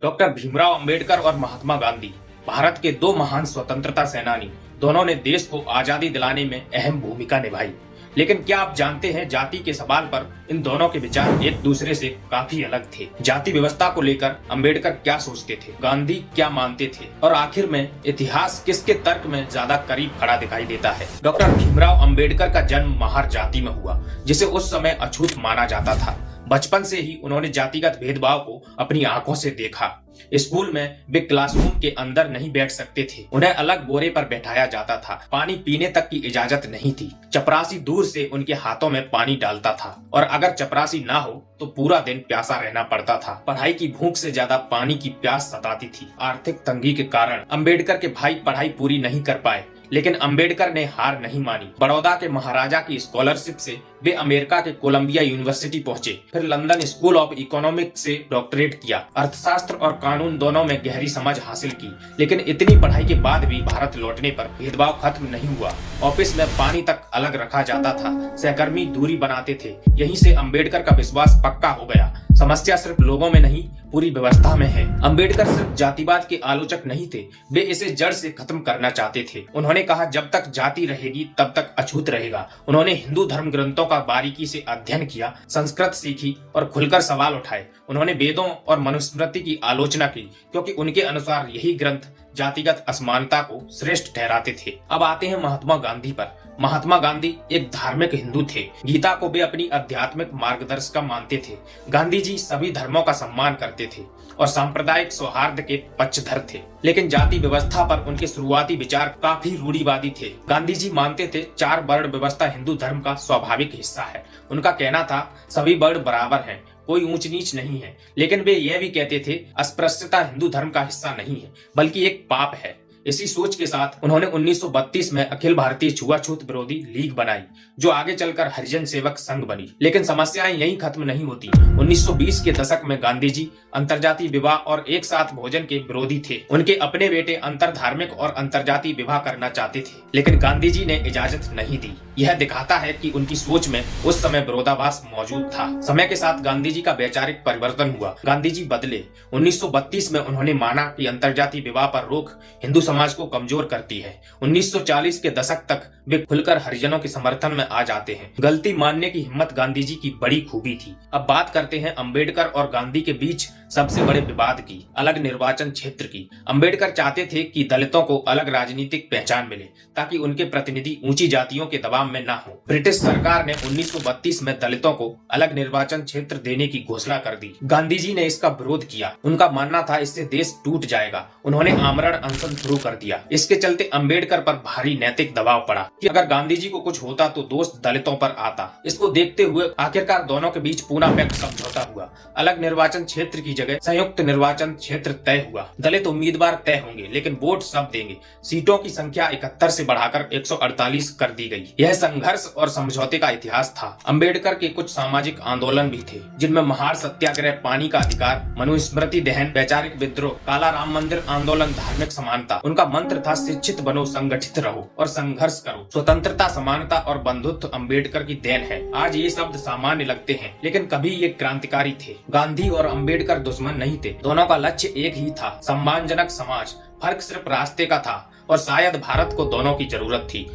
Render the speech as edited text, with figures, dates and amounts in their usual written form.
Doctor Bhimrao Ambedkar और महात्मा गांधी भारत के दो महान स्वतंत्रता सेनानी, दोनों ने देश को आजादी दिलाने में अहम भूमिका निभाई। लेकिन क्या आप जानते हैं, जाति के सवाल पर इन दोनों के विचार एक दूसरे से काफी अलग थे। जाति व्यवस्था को लेकर अंबेडकर क्या सोचते थे, गांधी क्या मानते थे, और आखिर में इतिहास किसके तर्क में ज्यादा करीब खड़ा दिखाई देता है। डॉक्टर भीमराव अंबेडकर का जन्म महार जाति में हुआ, जिसे उस समय अछूत माना जाता था। बचपन से ही उन्होंने जातिगत भेदभाव को अपनी आंखों से देखा। स्कूल में वे क्लासरूम के अंदर नहीं बैठ सकते थे, उन्हें अलग बोरे पर बैठाया जाता था। पानी पीने तक की इजाजत नहीं थी। चपरासी दूर से उनके हाथों में पानी डालता था, और अगर चपरासी ना हो तो पूरा दिन प्यासा रहना पड़ता था। पढ़ाई की भूख से ज्यादा पानी की प्यास सताती थी। आर्थिक तंगी के कारण अंबेडकर के भाई पढ़ाई पूरी नहीं कर पाए, लेकिन अंबेडकर ने हार नहीं मानी। बड़ौदा के महाराजा की स्कॉलरशिप से वे अमेरिका के कोलंबिया यूनिवर्सिटी पहुंचे, फिर लंदन स्कूल ऑफ इकोनॉमिक्स से डॉक्टरेट किया। अर्थशास्त्र और कानून दोनों में गहरी समझ हासिल की। लेकिन इतनी पढ़ाई के बाद भी भारत लौटने पर भेदभाव खत्म नहीं हुआ। ऑफिस में पानी तक अलग रखा जाता था, सहकर्मी दूरी बनाते थे। यहीं से अंबेडकर का विश्वास पक्का हो गया, समस्या सिर्फ लोगों में नहीं, पूरी व्यवस्था में है। अंबेडकर सिर्फ जातिवाद के आलोचक नहीं थे, वे इसे जड़ से खत्म करना चाहते थे। उन्होंने कहा, जब तक जाति रहेगी तब तक अछूत रहेगा। उन्होंने हिंदू धर्म ग्रंथों का बारीकी से अध्ययन किया, संस्कृत सीखी और खुलकर सवाल उठाए। उन्होंने वेदों और मनुस्मृति की आलोचना की, क्योंकि उनके अनुसार यही ग्रंथ जातिगत असमानता को श्रेष्ठ ठहराते थे। अब आते हैं महात्मा गांधी पर। महात्मा गांधी एक धार्मिक हिंदू थे। गीता को वे अपनी आध्यात्मिक मार्गदर्शिका मानते थे। गांधी जी सभी धर्मों का सम्मान करते थे और सांप्रदायिक सौहार्द के पक्षधर थे। लेकिन जाति व्यवस्था पर उनके शुरुआती विचार काफी रूढ़िवादी थे। गांधी जी मानते थे 4 वर्ण व्यवस्था हिंदू धर्म का स्वाभाविक हिस्सा है। उनका कहना था, सभी वर्ण बराबर हैं, कोई ऊंच नीच नहीं है। लेकिन वे यह भी कहते थे, अस्पृश्यता हिंदू धर्म का हिस्सा नहीं है, बल्कि एक पाप है। इसी सोच के साथ उन्होंने 1932 में अखिल भारतीय छुआछूत विरोधी लीग बनाई, जो आगे चलकर हरिजन सेवक संघ बनी। लेकिन समस्याएं यहीं खत्म नहीं होती। 1920 के दशक में गांधी जी अंतरजातीय विवाह और एक साथ भोजन के विरोधी थे। उनके अपने बेटे अंतरधार्मिक और अंतरजातीय विवाह करना चाहते थे, लेकिन गांधी जी ने इजाजत नहीं दी। यह दिखाता है कि उनकी सोच में उस समय विरोधाभास मौजूद था। समय के साथ गांधी जी का वैचारिक परिवर्तन हुआ। गांधी जी बदले। 1932 में उन्होंने माना कि अंतरजातीय विवाह पर रोक हिंदू समाज को कमजोर करती है। 1940 के दशक तक वे खुलकर हरिजनों के समर्थन में आ जाते हैं। गलती मानने की हिम्मत गांधी जी की बड़ी खूबी थी। अब बात करते हैं अंबेडकर और गांधी के बीच सबसे बड़े विवाद की, अलग निर्वाचन क्षेत्र की। अंबेडकर चाहते थे कि दलितों को अलग राजनीतिक पहचान मिले, ताकि उनके प्रतिनिधि ऊंची जातियों के दबाव में न हो। ब्रिटिश सरकार ने 1932 में दलितों को अलग निर्वाचन क्षेत्र देने की घोषणा कर दी। गांधी जी ने इसका विरोध किया। उनका मानना था, इससे देश टूट जाएगा। उन्होंने आमरण अनशन शुरू कर दिया। इसके चलते अंबेडकर पर भारी नैतिक दबाव पड़ा कि अगर गांधी जी को कुछ होता तो दोष दलितों पर आता। इसको देखते हुए आखिरकार दोनों के बीच पूना पैक्ट समझौता हुआ। अलग निर्वाचन क्षेत्र की जगह संयुक्त निर्वाचन क्षेत्र तय हुआ। दलित उम्मीदवार तय होंगे, लेकिन वोट सब देंगे। सीटों की संख्या 71 से बढ़ाकर 148 कर दी गई। यह संघर्ष और समझौते का इतिहास था। अंबेडकर के कुछ सामाजिक आंदोलन भी थे, जिनमें महार सत्याग्रह, पानी का अधिकार, मनुस्मृति दहन, वैचारिक विद्रोह, काला राम मंदिर आंदोलन, धार्मिक समानता। उनका मंत्र था, शिक्षित बनो, संगठित रहो और संघर्ष करो। स्वतंत्रता, समानता और बंधुत्व अंबेडकर की देन है। आज ये शब्द सामान्य लगते हैं, लेकिन कभी ये क्रांतिकारी थे। गांधी और अंबेडकर दुश्मन नहीं थे, दोनों का लक्ष्य एक ही था, सम्मानजनक समाज। फर्क सिर्फ रास्ते का था, और शायद भारत को दोनों की जरूरत थी।